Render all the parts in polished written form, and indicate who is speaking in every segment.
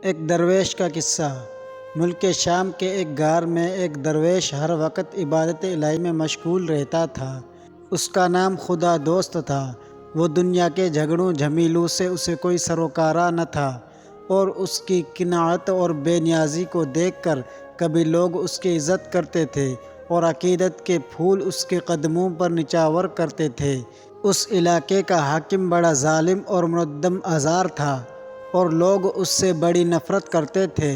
Speaker 1: ایک درویش کا قصہ۔ ملک شام کے ایک غار میں ایک درویش ہر وقت عبادت الہی میں مشغول رہتا تھا۔ اس کا نام خدا دوست تھا۔ وہ دنیا کے جھگڑوں جھمیلوں سے اسے کوئی سروکارہ نہ تھا، اور اس کی قناعت اور بے نیازی کو دیکھ کر کبھی لوگ اس کی عزت کرتے تھے اور عقیدت کے پھول اس کے قدموں پر نچھاور کرتے تھے۔ اس علاقے کا حاکم بڑا ظالم اور مردم آزار تھا، اور لوگ اس سے بڑی نفرت کرتے تھے۔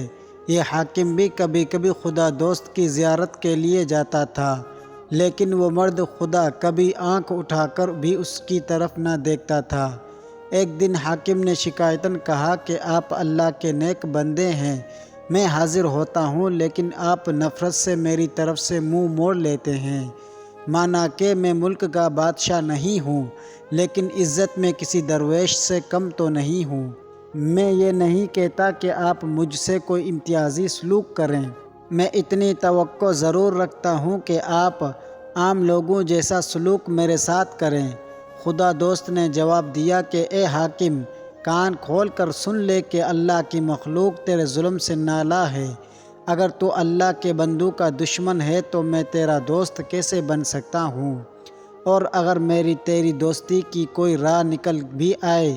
Speaker 1: یہ حاکم بھی کبھی کبھی خدا دوست کی زیارت کے لیے جاتا تھا، لیکن وہ مرد خدا کبھی آنکھ اٹھا کر بھی اس کی طرف نہ دیکھتا تھا۔ ایک دن حاکم نے شکایتاً کہا کہ آپ اللہ کے نیک بندے ہیں، میں حاضر ہوتا ہوں، لیکن آپ نفرت سے میری طرف سے منہ موڑ لیتے ہیں۔ مانا کہ میں ملک کا بادشاہ نہیں ہوں، لیکن عزت میں کسی درویش سے کم تو نہیں ہوں۔ میں یہ نہیں کہتا کہ آپ مجھ سے کوئی امتیازی سلوک کریں، میں اتنی توقع ضرور رکھتا ہوں کہ آپ عام لوگوں جیسا سلوک میرے ساتھ کریں۔ خدا دوست نے جواب دیا کہ اے حاکم، کان کھول کر سن لے کہ اللہ کی مخلوق تیرے ظلم سے نالاں ہے۔ اگر تو اللہ کے بندوں کا دشمن ہے تو میں تیرا دوست کیسے بن سکتا ہوں؟ اور اگر میری تیری دوستی کی کوئی راہ نکل بھی آئے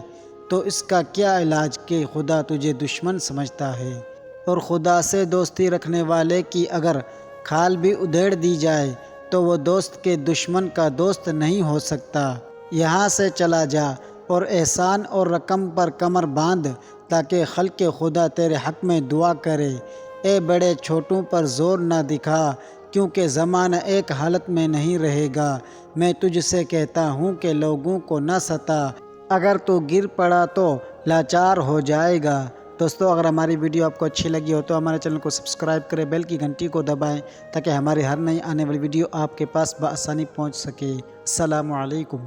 Speaker 1: تو اس کا کیا علاج کہ خدا تجھے دشمن سمجھتا ہے؟ اور خدا سے دوستی رکھنے والے کی اگر کھال بھی ادھیڑ دی جائے تو وہ دوست کے دشمن کا دوست نہیں ہو سکتا۔ یہاں سے چلا جا اور احسان اور رقم پر کمر باندھ تاکہ خلق خدا تیرے حق میں دعا کرے۔ اے بڑے چھوٹوں پر زور نہ دکھا، کیونکہ زمانہ ایک حالت میں نہیں رہے گا۔ میں تجھ سے کہتا ہوں کہ لوگوں کو نہ ستا، اگر تو گر پڑا تو لاچار ہو جائے گا۔ دوستو، اگر ہماری ویڈیو آپ کو اچھی لگی ہو تو ہمارے چینل کو سبسکرائب کریں، بیل کی گھنٹی کو دبائیں تاکہ ہماری ہر نئی آنے والی ویڈیو آپ کے پاس بآسانی پہنچ سکے۔ السلام علیکم۔